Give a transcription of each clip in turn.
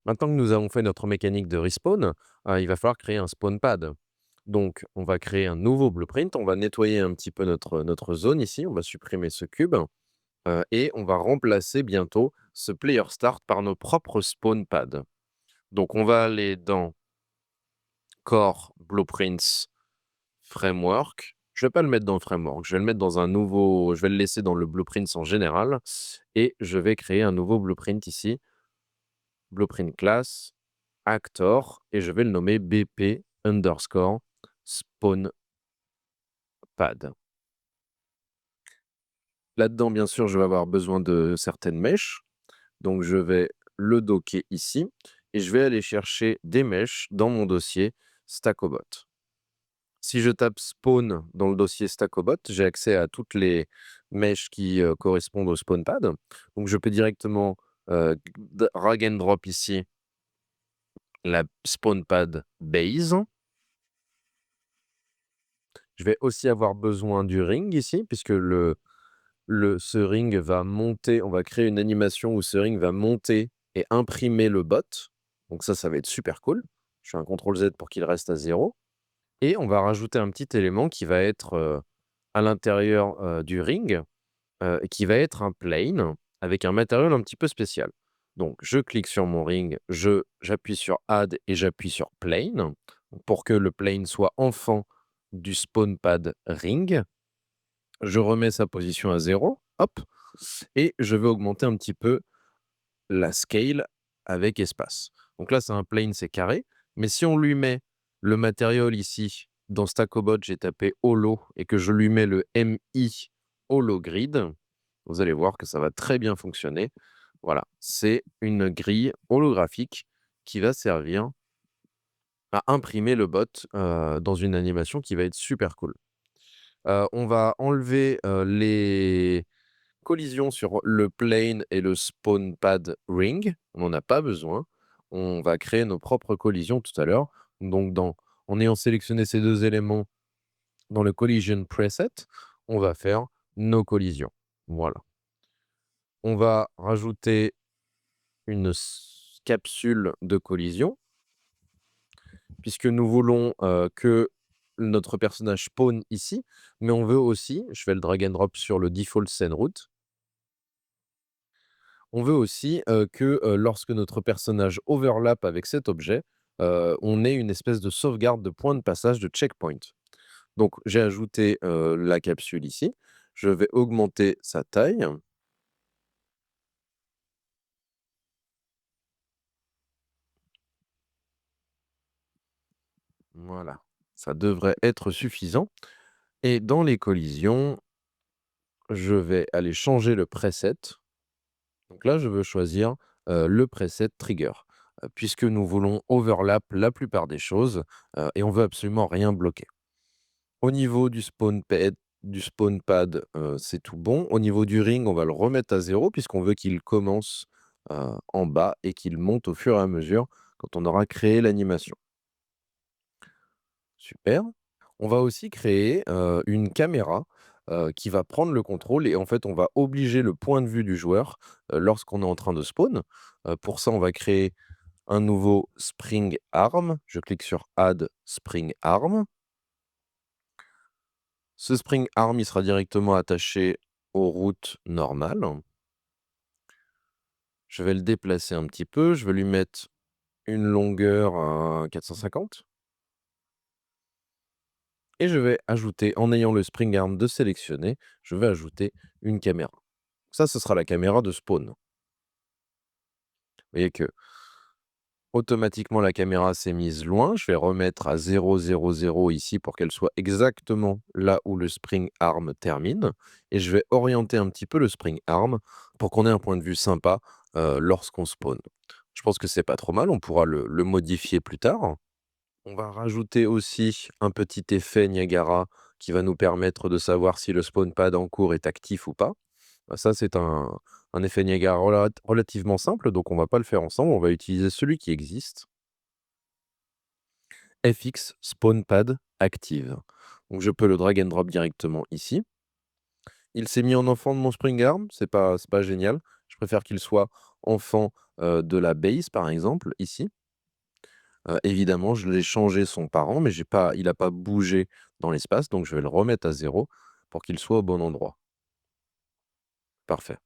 Maintenant que nous avons fait notre mécanique de respawn, il va falloir créer un spawn pad. Donc on va créer un nouveau blueprint, on va nettoyer un petit peu notre zone ici, on va supprimer ce cube, et on va remplacer bientôt ce player start par nos propres spawn pads. Donc on va aller dans Core Blueprints Framework. Je vais pas le mettre dans le framework, je vais le mettre dans un nouveau je vais le laisser dans le blueprints en général et je vais créer un nouveau blueprint ici, blueprint class, actor et je vais le nommer BP underscore spawn pad. Là-dedans, bien sûr, je vais avoir besoin de certaines mèches, donc je vais le docker ici et je vais aller chercher des mèches dans mon dossier Stackobot. Si je tape spawn dans le dossier Stackobot, j'ai accès à toutes les mèches qui, correspondent au spawn pad. Donc je peux directement, drag and drop ici la spawn pad base. Je vais aussi avoir besoin du ring ici puisque ce ring va monter, on va créer une animation où ce ring va monter et imprimer le bot. Donc ça va être super cool. Je fais un contrôle Z pour qu'il reste à 0 et on va rajouter un petit élément qui va être, à l'intérieur, du ring, qui va être un plane avec un matériel un petit peu spécial. Donc je clique sur mon ring, j'appuie sur add et j'appuie sur plane pour que le plane soit enfant du spawn pad ring. Je remets sa position à 0, hop, et je vais augmenter un petit peu la scale avec espace. Donc là, c'est un plane, c'est carré, mais si on lui met le matériel ici, dans Stackobot, j'ai tapé holo et que je lui mets le MI holo grid, vous allez voir que ça va très bien fonctionner. Voilà, c'est une grille holographique qui va servir à imprimer le bot dans une animation qui va être super cool. On va enlever les collisions sur le plane et le spawn pad ring, on n'en a pas besoin. On va créer nos propres collisions tout à l'heure. Donc en ayant sélectionné ces 2 éléments dans le collision preset, on va faire nos collisions. Voilà. On va rajouter une capsule de collision puisque nous voulons, que notre personnage spawn ici, mais on veut aussi, je vais le drag and drop sur le default scene route. On veut aussi, que, lorsque notre personnage overlap avec cet objet, on ait une espèce de sauvegarde de point de passage de checkpoint. Donc j'ai ajouté, la capsule ici. Je vais augmenter sa taille. Voilà, ça devrait être suffisant et dans les collisions, je vais aller changer le preset. Donc là, je veux choisir, le preset trigger, puisque nous voulons overlap la plupart des choses, et on veut absolument rien bloquer. Au niveau du spawn pad, c'est tout bon. Au niveau du ring, on va le remettre à 0 puisqu'on veut qu'il commence, en bas et qu'il monte au fur et à mesure quand on aura créé l'animation. Super. On va aussi créer, une caméra, qui va prendre le contrôle et en fait, on va obliger le point de vue du joueur, lorsqu'on est en train de spawn. Pour ça, on va créer un nouveau spring arm. Je clique sur add spring arm. Ce spring arm, il sera directement attaché aux routes normales. Je vais le déplacer un petit peu, je vais lui mettre une longueur à 450 et je vais ajouter, en ayant le spring arm de sélectionné, je vais ajouter une caméra. Ça, ce sera la caméra de spawn. Vous voyez que automatiquement la caméra s'est mise loin. Je vais remettre à 0, 0, 0 ici pour qu'elle soit exactement là où le spring arm termine. Et je vais orienter un petit peu le spring arm pour qu'on ait un point de vue sympa lorsqu'on spawn. Je pense que c'est pas trop mal, on pourra le modifier plus tard. On va rajouter aussi un petit effet Niagara qui va nous permettre de savoir si le spawn pad en cours est actif ou pas. Ça, c'est un effet Niagara relativement simple, donc on va pas le faire ensemble, on va utiliser celui qui existe. FX Spawn Pad Active. Donc je peux le drag and drop directement ici. Il s'est mis en enfant de mon Spring Arm, c'est pas génial. Je préfère qu'il soit enfant de la base, par exemple, ici. Évidemment, je l'ai changé son parent, mais il n'a pas bougé dans l'espace, donc je vais le remettre à 0 pour qu'il soit au bon endroit. Parfait.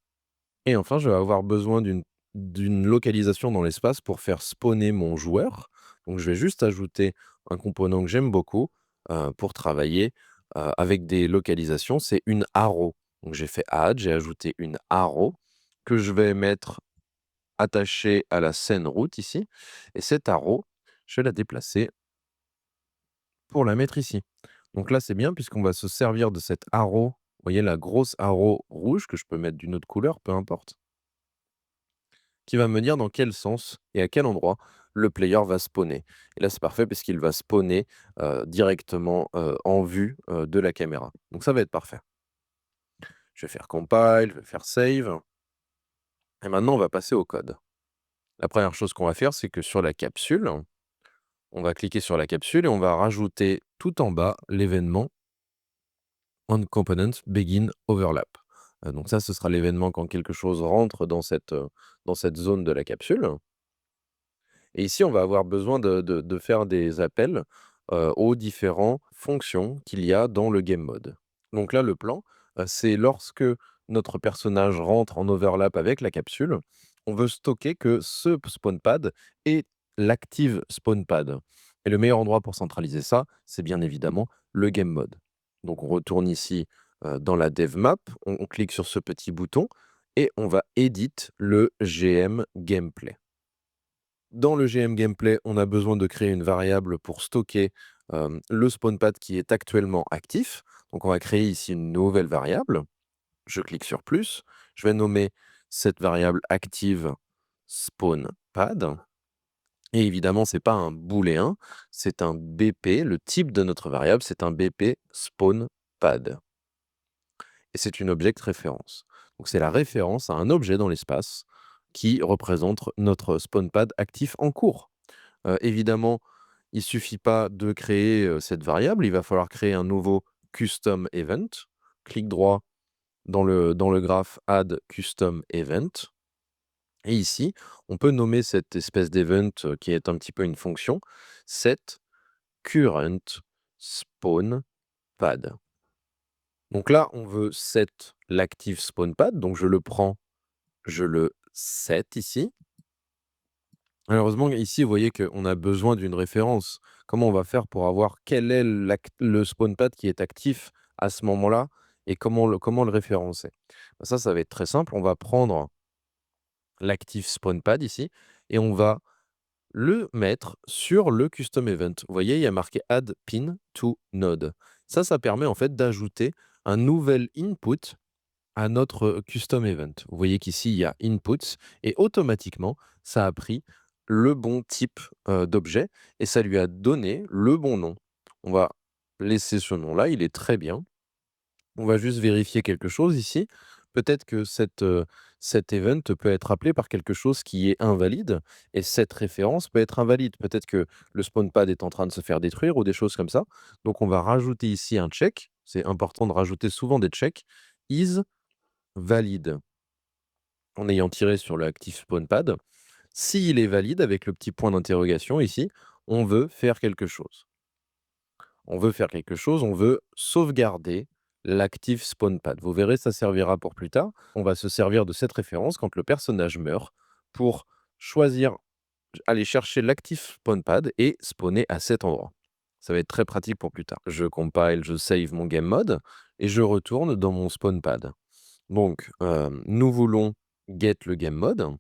Et enfin, je vais avoir besoin d'une localisation dans l'espace pour faire spawner mon joueur. Donc je vais juste ajouter un composant que j'aime beaucoup, pour travailler, avec des localisations, c'est une arrow. Donc j'ai fait add, j'ai ajouté une arrow que je vais mettre attachée à la scène route ici, et cette arrow, je vais la déplacer pour la mettre ici. Donc là, c'est bien puisqu'on va se servir de cette arrow, vous voyez la grosse arrow rouge que je peux mettre d'une autre couleur, peu importe, qui va me dire dans quel sens et à quel endroit le player va spawner. Et là, c'est parfait parce qu'il va spawner, directement, en vue, de la caméra. Donc ça va être parfait. Je vais faire compile, je vais faire save et maintenant on va passer au code. La première chose qu'on va faire, c'est que sur la capsule, on va cliquer sur la capsule et on va rajouter tout en bas l'événement On Component Begin Overlap. Donc ça, ce sera l'événement quand quelque chose rentre dans cette zone de la capsule. Et ici, on va avoir besoin de faire des appels, aux différentes fonctions qu'il y a dans le game mode. Donc là, le plan, c'est lorsque notre personnage rentre en overlap avec la capsule, on veut stocker que ce spawn pad est l'active spawn pad. Et le meilleur endroit pour centraliser ça, c'est bien évidemment le game mode. Donc on retourne ici, dans la dev map, on clique sur ce petit bouton et on va edit le GM gameplay. Dans le GM Gameplay, on a besoin de créer une variable pour stocker, le spawn pad qui est actuellement actif. Donc on va créer ici une nouvelle variable. Je clique sur plus. Je vais nommer cette variable active spawn pad et évidemment, c'est pas un booléen, c'est un BP. Le type de notre variable, c'est un BP spawn pad et c'est une object référence. Donc c'est la référence à un objet dans l'espace qui représente notre spawn pad actif en cours. Évidemment, il suffit pas de créer, cette variable, il va falloir créer un nouveau custom event. Clic droit dans le graphe add custom event et ici, on peut nommer cette espèce d'event, qui est un petit peu une fonction, set current spawn pad. Donc là, on veut set l'active spawn pad, donc je le prends, je le set ici. Malheureusement, ici, vous voyez qu'on a besoin d'une référence. Comment on va faire pour avoir quel est le spawn pad qui est actif à ce moment-là et comment le référencer? Bah, ça va être très simple. On va prendre l'active spawn pad ici et on va le mettre sur le custom event. Vous voyez, il y a marqué add pin to node. Ça permet en fait d'ajouter un nouvel input à notre custom event. Vous voyez qu'ici, il y a inputs et automatiquement, ça a pris le bon type, d'objet et ça lui a donné le bon nom. On va laisser ce nom-là, il est très bien. On va juste vérifier quelque chose ici. Peut-être que cet event peut être appelé par quelque chose qui est invalide et cette référence peut être invalide. Peut-être que le spawn pad est en train de se faire détruire ou des choses comme ça. Donc on va rajouter ici un check. C'est important de rajouter souvent des checks. Is valide en ayant tiré sur le active spawn pad. S'il est valide avec le petit point d'interrogation ici, on veut faire quelque chose. On veut faire quelque chose, on veut sauvegarder l'active spawn pad. Vous verrez, ça servira pour plus tard. On va se servir de cette référence quand le personnage meurt pour choisir, aller chercher l'active spawn pad et spawner à cet endroit. Ça va être très pratique pour plus tard. Je compile, je save mon game mode et je retourne dans mon spawn pad. Donc, nous voulons get le game mode.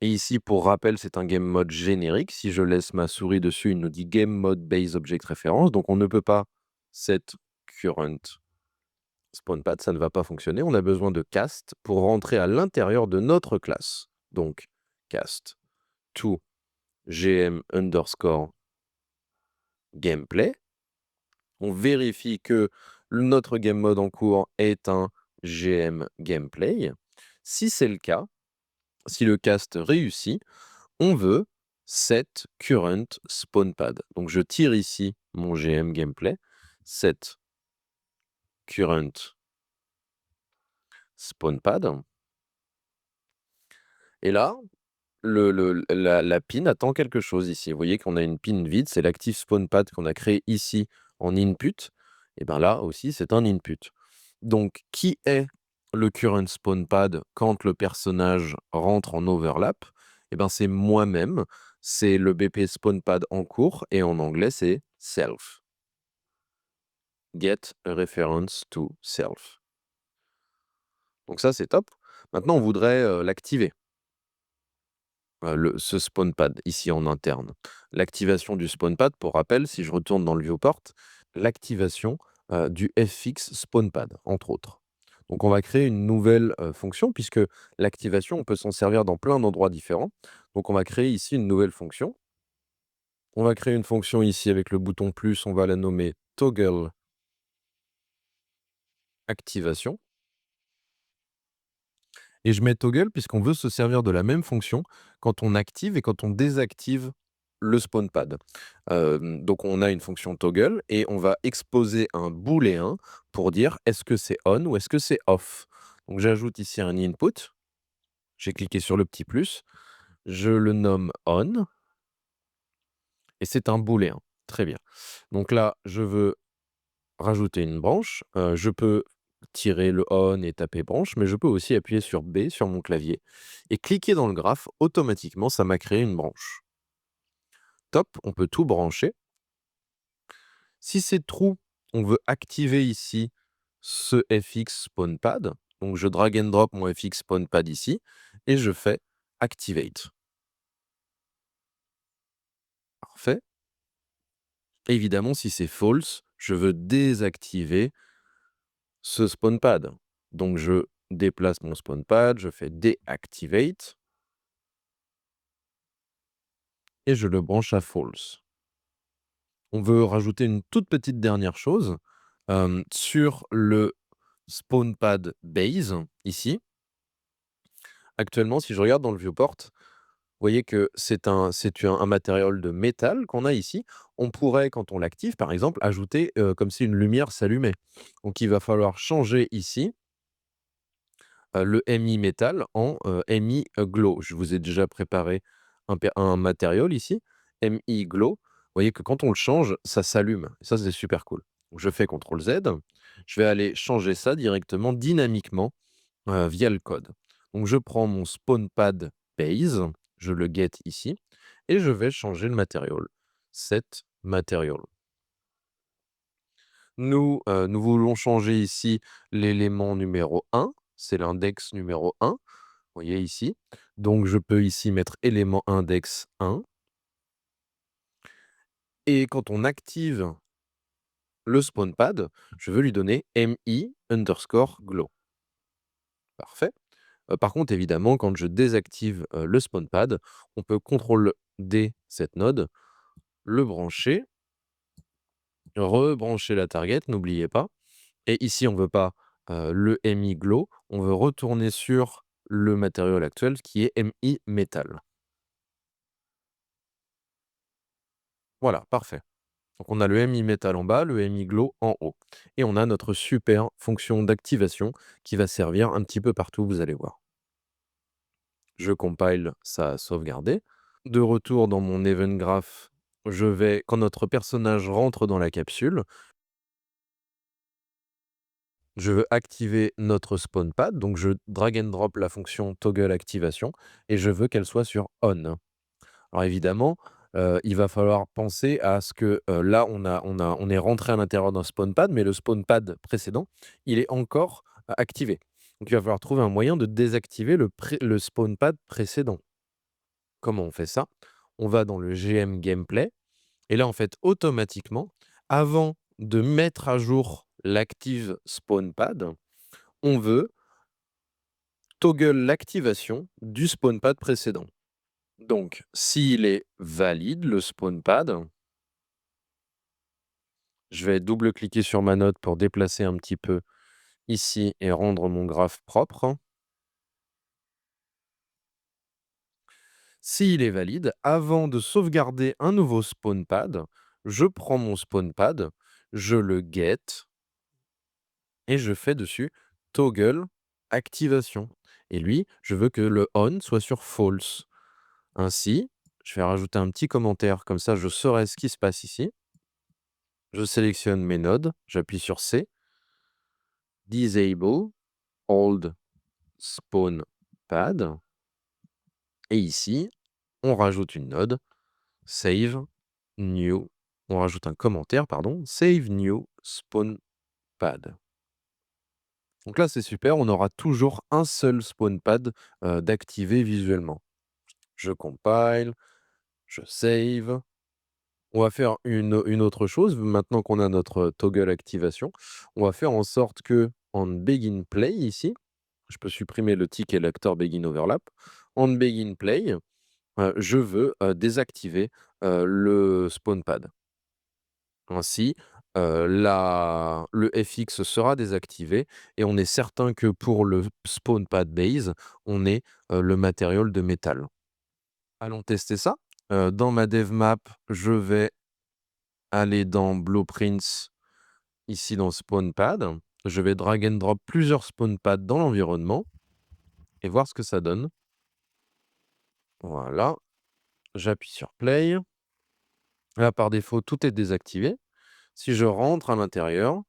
Et ici, pour rappel, c'est un game mode générique. Si je laisse ma souris dessus, il nous dit game mode base object reference. Donc, on ne peut pas set current spawn pad, ça ne va pas fonctionner. On a besoin de cast pour rentrer à l'intérieur de notre classe. Donc, cast to gm underscore gameplay. On vérifie que notre game mode en cours est un gm gameplay. Si c'est le cas, si le cast réussit, on veut set current spawn pad. Donc je tire ici mon GM gameplay, set current SpawnPad. Et là, la pin attend quelque chose ici. Vous voyez qu'on a une pin vide, c'est l'active SpawnPad qu'on a créé ici en input. Et bien là aussi, c'est un input. Donc, qui est le current SpawnPad quand le personnage rentre en overlap? Et ben, c'est moi-même. C'est le BP SpawnPad en cours et en anglais, c'est self. Get a reference to self. Donc ça, c'est top. Maintenant, on voudrait l'activer. Ce SpawnPad ici en interne. L'activation du SpawnPad, pour rappel, si je retourne dans le viewport, l'activation du FX SpawnPad, entre autres. Donc on va créer une nouvelle fonction, puisque l'activation, on peut s'en servir dans plein d'endroits différents. Donc on va créer ici une nouvelle fonction. On va créer une fonction ici avec le bouton plus, on va la nommer toggle activation. Et je mets toggle puisqu'on veut se servir de la même fonction quand on active et quand on désactive le SpawnPad. Donc on a une fonction toggle et on va exposer un booléen pour dire est-ce que c'est on ou est-ce que c'est off. Donc j'ajoute ici un input, j'ai cliqué sur le petit plus, je le nomme on et c'est un booléen. Très bien. Donc là, je veux rajouter une branche. Je peux tirer le on et taper branche, mais je peux aussi appuyer sur B sur mon clavier et cliquer dans le graphe. Automatiquement, ça m'a créé une branche. Top, on peut tout brancher. Si c'est true, on veut activer ici ce FX SpawnPad. Donc je drag and drop mon FX SpawnPad ici et je fais Activate. Parfait. Évidemment, si c'est false, je veux désactiver ce SpawnPad. Donc je déplace mon SpawnPad, je fais Deactivate et je le branche à false. On veut rajouter une toute petite dernière chose sur le SpawnPad base, ici. Actuellement, si je regarde dans le viewport, vous voyez que c'est un matériel de métal qu'on a ici. On pourrait, quand on l'active, par exemple, ajouter comme si une lumière s'allumait. Donc il va falloir changer ici le MI métal en MI glow. Je vous ai déjà préparé un matériel ici, MI glow. Vous voyez que quand on le change, ça s'allume. Ça, c'est super cool. Donc, je fais CTRL Z. Je vais aller changer ça directement, dynamiquement, via le code. Donc, je prends mon SpawnPad base, je le get ici, et je vais changer le matériel. Set material. Nous voulons changer ici l'élément numéro 1, c'est l'index numéro 1, vous voyez ici. Donc je peux ici mettre élément index 1 et quand on active le SpawnPad, je veux lui donner mi_glow. Parfait. Par contre, évidemment, quand je désactive le SpawnPad, on peut CTRL D cette node, le brancher, rebrancher la target, n'oubliez pas. Et ici, on ne veut pas le MI Glow, on veut retourner sur le matériel actuel qui est MI Metal. Voilà, parfait. Donc on a le MI Metal en bas, le MI Glow en haut. Et on a notre super fonction d'activation qui va servir un petit peu partout, vous allez voir. Je compile, ça a sauvegardé. De retour dans mon event graph, je vais, quand notre personnage rentre dans la capsule, je veux activer notre SpawnPad, donc je drag and drop la fonction toggle activation et je veux qu'elle soit sur on. Alors évidemment, il va falloir penser à ce que là, on est rentré à l'intérieur d'un SpawnPad, mais le SpawnPad précédent, il est encore activé. Donc il va falloir trouver un moyen de désactiver le SpawnPad précédent. Comment on fait ça? On va dans le GM Gameplay et là, en fait, automatiquement, avant de mettre à jour l'active SpawnPad, on veut toggle l'activation du SpawnPad précédent. Donc, s'il est valide, le SpawnPad, je vais double-cliquer sur ma note pour déplacer un petit peu ici et rendre mon graphe propre. S'il est valide, avant de sauvegarder un nouveau SpawnPad, je prends mon SpawnPad, je le get et je fais dessus toggle activation et lui, je veux que le on soit sur false. Ainsi, je vais rajouter un petit commentaire, comme ça je saurai ce qui se passe ici. Je sélectionne mes nodes, j'appuie sur C, disable old spawn pad et ici, on rajoute une node, save new, on rajoute un commentaire, pardon, save new spawn pad. Donc là, c'est super, on aura toujours un seul spawn pad d'activer visuellement. Je compile, je save. On va faire une autre chose, maintenant qu'on a notre toggle activation, on va faire en sorte que en begin play ici, je peux supprimer le tick et l'acteur begin overlap. En begin play, je veux désactiver le spawn pad. Ainsi, le FX sera désactivé et on est certain que pour le spawn pad base, on ait le matériel de métal. Allons tester ça. Dans ma dev map, je vais aller dans Blueprints, ici dans Spawn Pad. Je vais drag and drop plusieurs spawn pads dans l'environnement et voir ce que ça donne. Voilà, j'appuie sur Play. Là, par défaut, tout est désactivé. Si je rentre à l'intérieur,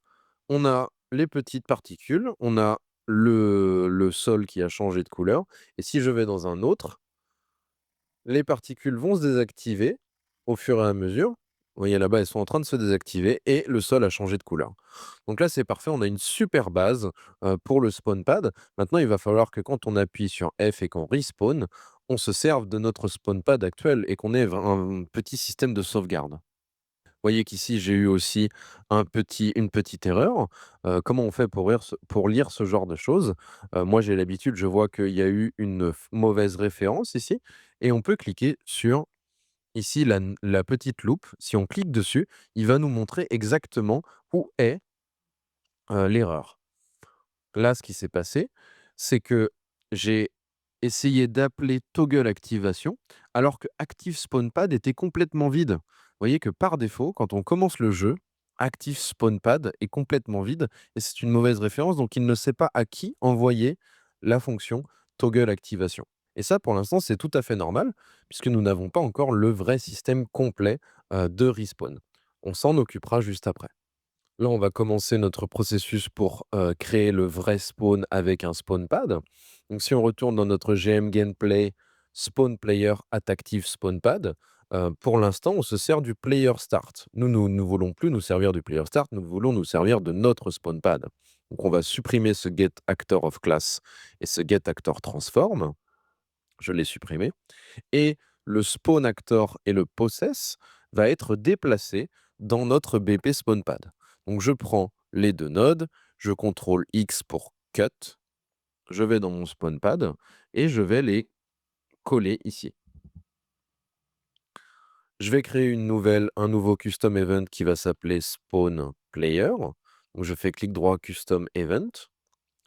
on a les petites particules, on a le sol qui a changé de couleur. Et si je vais dans un autre, les particules vont se désactiver au fur et à mesure. Vous voyez là-bas, elles sont en train de se désactiver et le sol a changé de couleur. Donc là, c'est parfait, on a une super base pour le spawn pad. Maintenant, il va falloir que quand on appuie sur F et qu'on respawn, on se serve de notre spawn pad actuel et qu'on ait un petit système de sauvegarde. Vous voyez qu'ici, j'ai eu aussi une petite erreur. Comment on fait pour lire ce genre de choses? Moi, j'ai l'habitude, je vois qu'il y a eu une mauvaise référence ici et on peut cliquer sur ici la petite loupe. Si on clique dessus, il va nous montrer exactement où est l'erreur. Là, ce qui s'est passé, c'est que j'ai essayé d'appeler toggle activation alors que active spawn pad était complètement vide. Vous voyez que par défaut, quand on commence le jeu, active spawn pad est complètement vide et c'est une mauvaise référence, donc il ne sait pas à qui envoyer la fonction toggle activation. Et ça, pour l'instant, c'est tout à fait normal puisque nous n'avons pas encore le vrai système complet de respawn. On s'en occupera juste après. Là, on va commencer notre processus pour créer le vrai spawn avec un spawn pad. Donc, si on retourne dans notre GM Gameplay Spawn Player at Active Spawn Pad, pour l'instant, on se sert du Player Start. Nous ne voulons plus nous servir du Player Start, nous voulons nous servir de notre spawn pad. Donc, on va supprimer ce Get Actor of Class et ce Get Actor Transform. Je l'ai supprimé. Et le spawn actor et le possess va être déplacé dans notre BP spawn pad. Donc je prends les deux nodes, je contrôle X pour cut, je vais dans mon spawn pad et je vais les coller ici. Je vais créer un nouveau custom event qui va s'appeler spawn player. Donc je fais clic droit custom event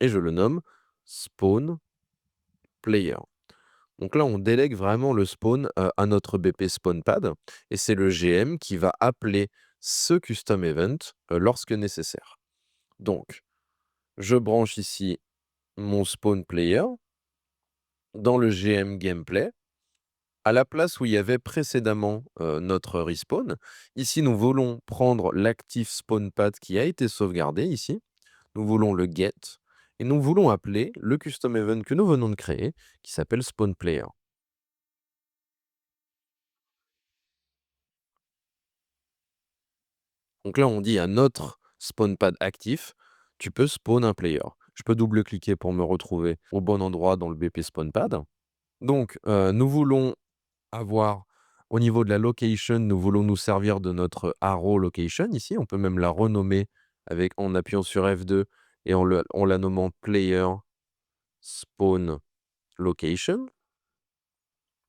et je le nomme spawn player. Donc là, on délègue vraiment le spawn à notre BP spawn pad et c'est le GM qui va appeler ce custom event lorsque nécessaire. Donc, je branche ici mon spawn player dans le GM gameplay. À la place où il y avait précédemment notre respawn, ici nous voulons prendre l'active spawn pad qui a été sauvegardé ici. Nous voulons le get et nous voulons appeler le custom event que nous venons de créer qui s'appelle spawn player. Donc là, on dit à notre spawn pad actif, tu peux spawn un player. Je peux double-cliquer pour me retrouver au bon endroit dans le BP spawn pad. Donc, nous voulons avoir, au niveau de la location, nous voulons nous servir de notre arrow location ici. On peut même la renommer en appuyant sur F2 et en la nommant player spawn location.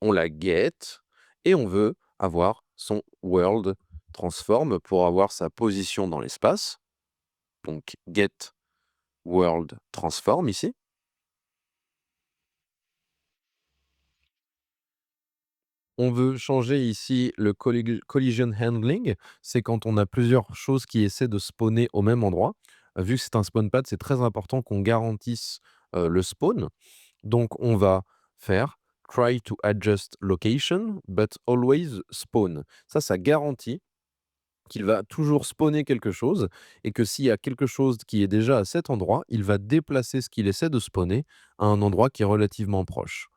On la get et on veut avoir son world transform pour avoir sa position dans l'espace. Donc get world transform ici. On veut changer ici le collision handling. C'est quand on a plusieurs choses qui essaient de spawner au même endroit. Vu que c'est un spawn pad, c'est très important qu'on garantisse le spawn. Donc on va faire try to adjust location, but always spawn. Ça garantit qu'il va toujours spawner quelque chose et que s'il y a quelque chose qui est déjà à cet endroit, il va déplacer ce qu'il essaie de spawner à un endroit qui est relativement proche.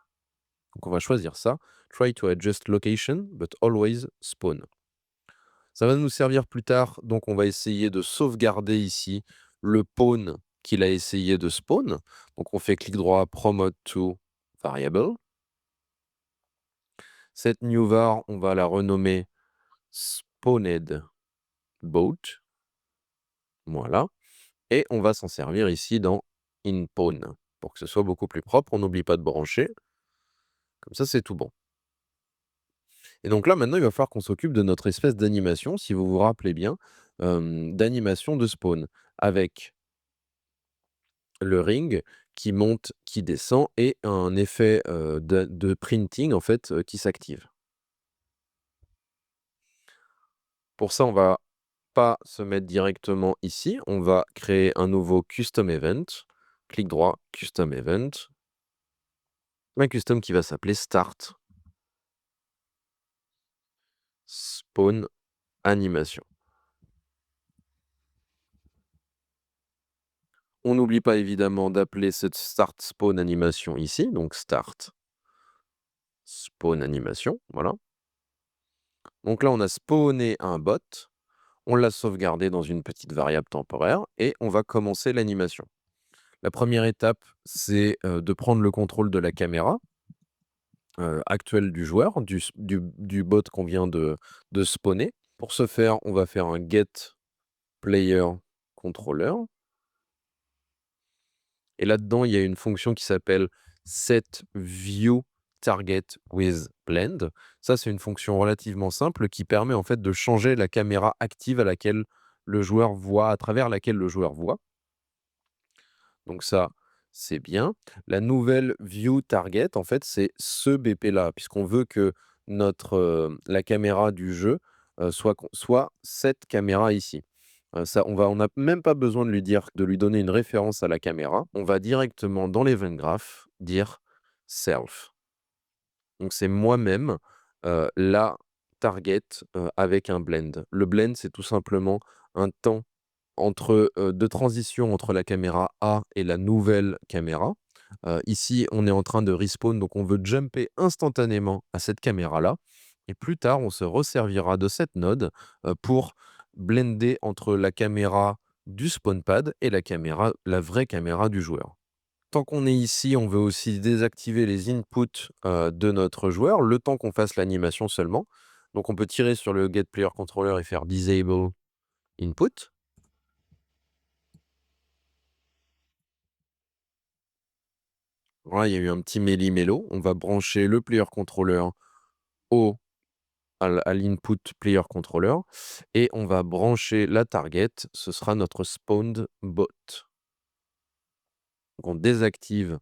Donc on va choisir ça, try to adjust location, but always spawn. Ça va nous servir plus tard, donc on va essayer de sauvegarder ici le pawn qu'il a essayé de spawn. Donc on fait clic droit, promote to variable. Cette new var, on va la renommer spawned boat. Voilà. Et on va s'en servir ici dans inPawn pour que ce soit beaucoup plus propre. On n'oublie pas de brancher. Comme ça, c'est tout bon. Et donc là, maintenant, il va falloir qu'on s'occupe de notre espèce d'animation, si vous vous rappelez bien, d'animation de spawn, avec le ring qui monte, qui descend et un effet de printing en fait qui s'active. Pour ça, on va pas se mettre directement ici. On va créer un nouveau custom event. Clic droit, custom event. Un custom qui va s'appeler start spawn animation. On n'oublie pas évidemment d'appeler cette start spawn animation ici, donc start spawn animation, voilà. Donc là, on a spawné un bot, on l'a sauvegardé dans une petite variable temporaire et on va commencer l'animation. La première étape, c'est de prendre le contrôle de la caméra actuelle du joueur, du bot qu'on vient de spawner. Pour ce faire, on va faire un get player controller. Et là-dedans, il y a une fonction qui s'appelle set view target with blend. Ça, c'est une fonction relativement simple qui permet en fait de changer la caméra active à laquelle le joueur voit, à travers laquelle le joueur voit. Donc ça, c'est bien. La nouvelle view target, en fait, c'est ce BP-là, puisqu'on veut que la caméra du jeu soit cette caméra ici. On n'a même pas besoin de lui donner une référence à la caméra. On va directement dans l'event graph dire self. Donc c'est moi-même la target avec un blend. Le blend, c'est tout simplement un temps de transition entre la caméra A et la nouvelle caméra. Ici, on est en train de respawn, donc on veut jumper instantanément à cette caméra-là. Et plus tard, on se resservira de cette node pour blender entre la caméra du spawnpad et la vraie caméra du joueur. Tant qu'on est ici, on veut aussi désactiver les inputs de notre joueur, le temps qu'on fasse l'animation seulement. Donc on peut tirer sur le getPlayerController et faire disable input. Voilà, il y a eu un petit méli-mélo. On va brancher le player controller au à l'input player controller et on va brancher la target. Ce sera notre spawned bot. Donc on désactive.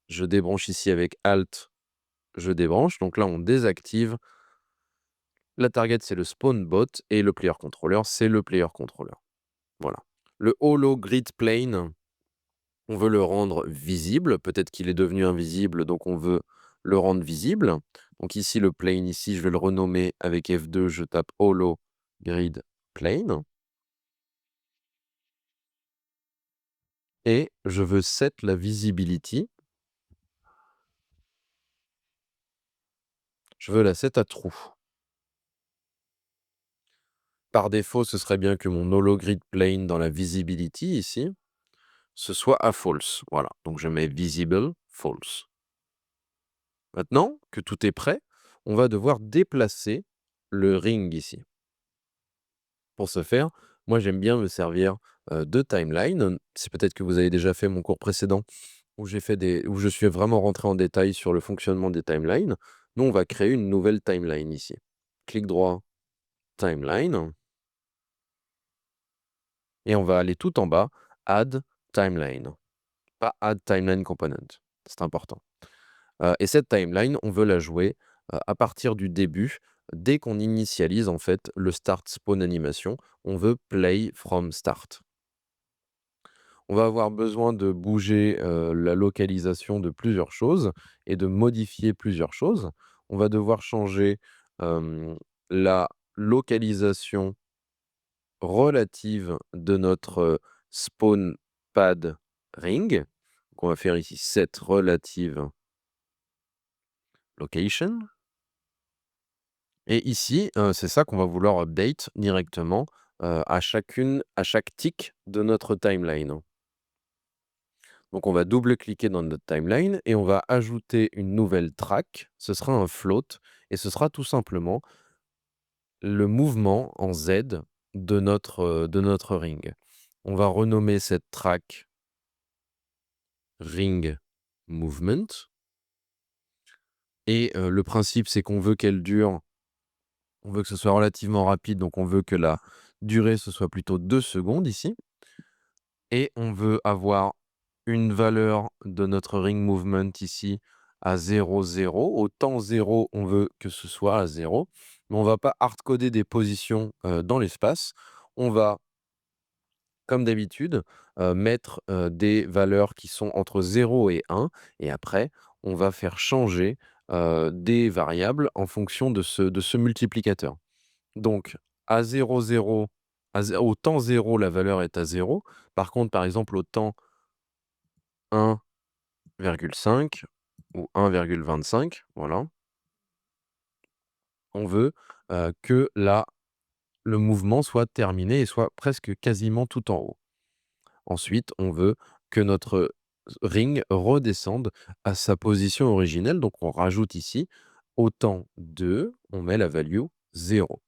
Je débranche ici avec Alt. Je débranche. Donc là, on désactive. La target, c'est le spawn bot et le player controller, c'est le player controller. Voilà. Le holo grid plane, on veut le rendre visible. Peut-être qu'il est devenu invisible, donc on veut le rendre visible. Donc ici, le plane, ici, je vais le renommer avec F2, je tape holo grid plane. Et je veux set la visibility. Je veux la set à true. Par défaut, ce serait bien que mon holo grid plane dans la visibility ici, ce soit à false. Voilà, donc je mets visible false. Maintenant que tout est prêt, on va devoir déplacer le ring ici. Pour ce faire, moi j'aime bien me servir de timeline. C'est peut-être que vous avez déjà fait mon cours précédent où où je suis vraiment rentré en détail sur le fonctionnement des timelines. Nous, on va créer une nouvelle timeline ici. Clic droit, timeline. Et on va aller tout en bas, add timeline. Pas add timeline component. C'est important. Et cette timeline, on veut la jouer à partir du début. Dès qu'on initialise en fait le start spawn animation, on veut play from start. On va avoir besoin de bouger, la localisation de plusieurs choses et de modifier plusieurs choses. On va devoir changer, la localisation relative de notre, spawn pad ring. Donc on va faire ici set relative location et ici, c'est ça qu'on va vouloir update directement, à chaque tick de notre timeline, hein. Donc on va double-cliquer dans notre timeline et on va ajouter une nouvelle track. Ce sera un float et ce sera tout simplement le mouvement en Z de notre ring. On va renommer cette track ring movement et le principe, c'est qu'on veut qu'elle dure on veut que ce soit relativement rapide, donc on veut que la durée, ce soit plutôt 2 secondes ici et on veut avoir une valeur de notre ring movement ici à 0, 0. Au temps 0, on veut que ce soit à 0, mais on va pas hard coder des positions, dans l'espace. On va, comme d'habitude, mettre, des valeurs qui sont entre 0 et 1 et après on va faire changer, des variables en fonction de ce multiplicateur. Donc à 0, 0, au temps 0, la valeur est à 0. Par contre, par exemple, au temps 1,5 ou 1,25, voilà, on veut, que le mouvement soit terminé et soit presque quasiment tout en haut. Ensuite, on veut que notre ring redescende à sa position originelle, donc on rajoute ici, au temps 2, on met la value 0.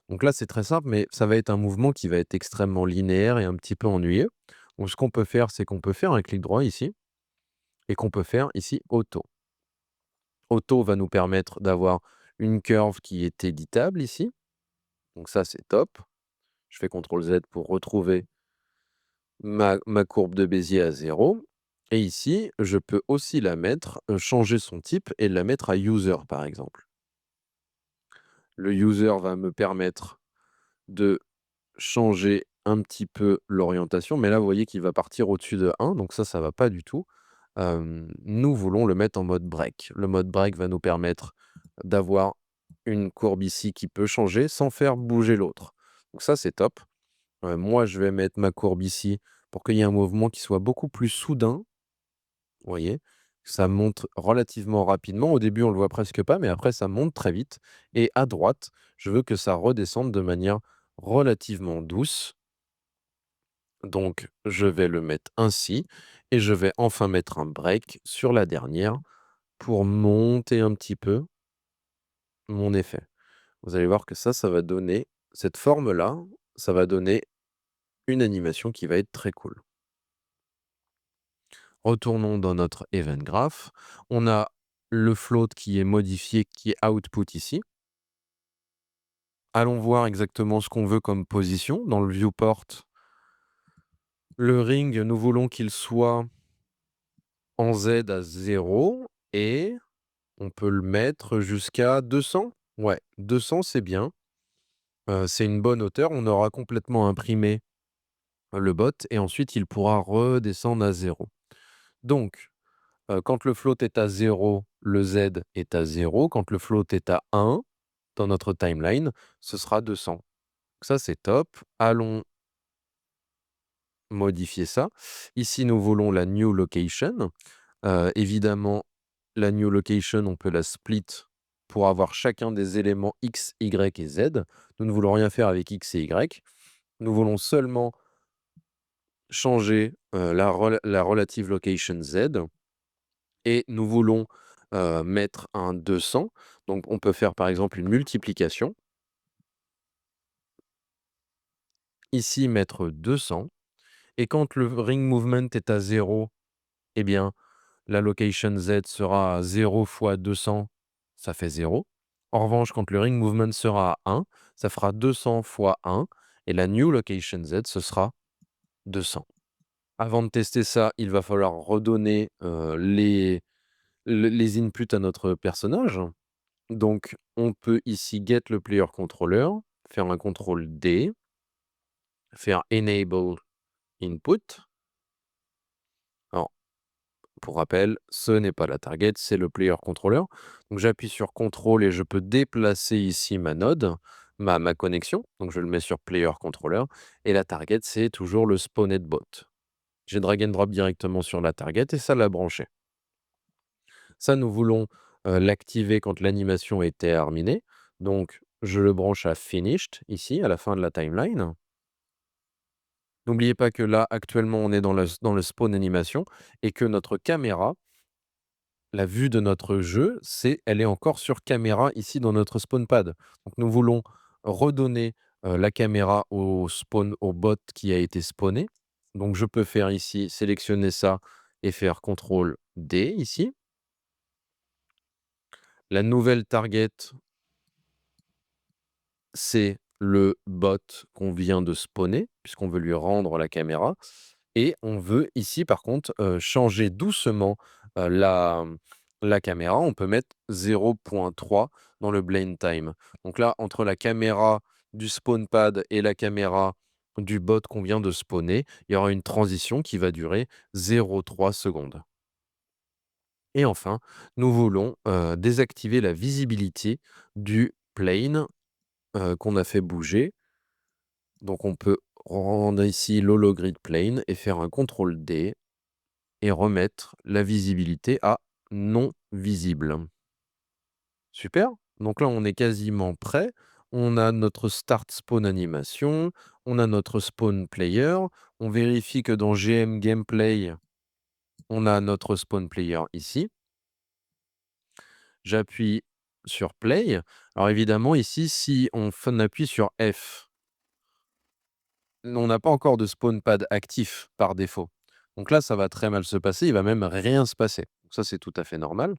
Donc là, c'est très simple, mais ça va être un mouvement qui va être extrêmement linéaire et un petit peu ennuyeux. Donc ce qu'on peut faire, c'est qu'on peut faire un clic droit ici et qu'on peut faire ici auto. Auto va nous permettre d'avoir une curve qui est éditable ici. Donc ça, c'est top. Je fais CTRL Z pour retrouver ma courbe de Bézier à 0. Et ici, je peux aussi la mettre, changer son type et la mettre à user, par exemple. Le user va me permettre de changer un petit peu l'orientation, mais là, vous voyez qu'il va partir au-dessus de 1, donc ça va pas du tout. Nous voulons le mettre en mode break. Le mode break va nous permettre d'avoir une courbe ici qui peut changer sans faire bouger l'autre. Donc ça, c'est top. Moi, je vais mettre ma courbe ici pour qu'il y ait un mouvement qui soit beaucoup plus soudain. Vous voyez? Ça monte relativement rapidement. Au début, on le voit presque pas, mais après, ça monte très vite. Et à droite, je veux que ça redescende de manière relativement douce. Donc, je vais le mettre ainsi et je vais enfin mettre un break sur la dernière pour monter un petit peu mon effet. Vous allez voir que ça va donner cette forme-là, ça va donner une animation qui va être très cool. Retournons dans notre event graph. On a le float qui est modifié, qui est output ici. Allons voir exactement ce qu'on veut comme position. Dans le viewport, le ring, nous voulons qu'il soit en Z à 0 et on peut le mettre jusqu'à 200. Ouais, 200, c'est bien. C'est une bonne hauteur. On aura complètement imprimé le bot et ensuite il pourra redescendre à 0. Donc, quand le float est à 0, le Z est à 0. Quand le float est à 1, dans notre timeline, ce sera 200. Ça, c'est top. Allons modifier ça. Ici, nous voulons la new location. Évidemment, la new location, on peut la split pour avoir chacun des éléments X, Y et Z. Nous ne voulons rien faire avec X et Y. Nous voulons seulement changer la relative location Z et nous voulons mettre un 200. Donc, on peut faire par exemple une multiplication. Ici, mettre 200. Et quand le ring movement est à 0, eh bien, la location Z sera à 0 fois 200, ça fait 0. En revanche, quand le ring movement sera à 1, ça fera 200 fois 1 et la new location Z, ce sera 200. Avant de tester ça, il va falloir redonner, les inputs à notre personnage. Donc on peut ici get le player controller, faire un contrôle D, faire enable input Pour rappel, ce n'est pas la target, c'est le player controller. Donc j'appuie sur contrôle et je peux déplacer ici ma node, ma connexion. Donc je le mets sur player controller et la target, c'est toujours le spawned bot. J'ai drag and drop directement sur la target et ça l'a branché. Ça, nous voulons l'activer quand l'animation est terminée. Donc je le branche à finished ici, à la fin de la timeline. N'oubliez pas que là, actuellement, on est dans le spawn animation et que notre caméra, la vue de notre jeu, elle est encore sur caméra ici dans notre spawn pad. Donc nous voulons redonner, la caméra au bot qui a été spawné. Donc je peux faire ici, sélectionner ça et faire CTRL D ici. La nouvelle target, c'est le bot qu'on vient de spawner, puisqu'on veut lui rendre la caméra et on veut ici par contre, changer doucement, la caméra. On peut mettre 0.3 dans le blend time. Donc là, entre la caméra du spawn pad et la caméra du bot qu'on vient de spawner, il y aura une transition qui va durer 0,3 secondes. Et enfin, nous voulons, désactiver la visibilité du plane, qu'on a fait bouger. Donc on peut rendre ici l'hologrid plane et faire un CTRL D et remettre la visibilité à non visible. Super. Donc là, on est quasiment prêt. On a notre start spawn animation, on a notre spawn player. On vérifie que dans GM Gameplay, on a notre spawn player ici. J'appuie sur play. Alors évidemment, ici, si on appuie sur F, on n'a pas encore de spawn pad actif par défaut. Donc là, ça va très mal se passer, il va même rien se passer. Donc ça, c'est tout à fait normal.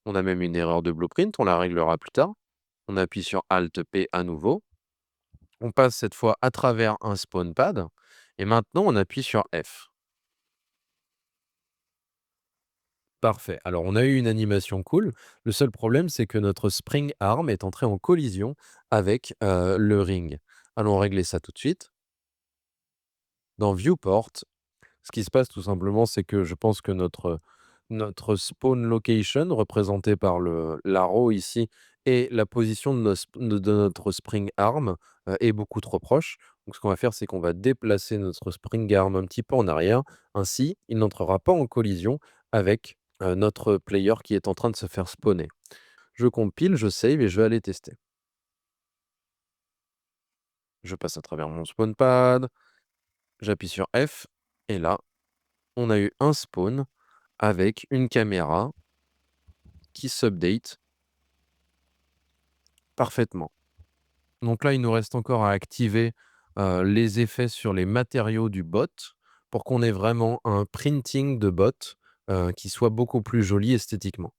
On a même une erreur de blueprint, on la réglera plus tard. On appuie sur Alt P à nouveau. On passe cette fois à travers un spawn pad et maintenant on appuie sur F. Parfait. Alors on a eu une animation cool. Le seul problème, c'est que notre spring arm est entré en collision avec le ring. Allons régler ça tout de suite. Dans Viewport, ce qui se passe tout simplement, c'est que je pense que notre spawn location, représentée par l'arrow ici, et la position de notre spring arm est beaucoup trop proche. Donc ce qu'on va faire, c'est qu'on va déplacer notre spring arm un petit peu en arrière. Ainsi, il n'entrera pas en collision avec notre player qui est en train de se faire spawner. Je compile, je save et je vais aller tester. Je passe à travers mon spawn pad, j'appuie sur F, et là, on a eu un spawn avec une caméra qui s'update parfaitement. Donc là, il nous reste encore à activer les effets sur les matériaux du bot pour qu'on ait vraiment un printing de bot qui soit beaucoup plus joli esthétiquement.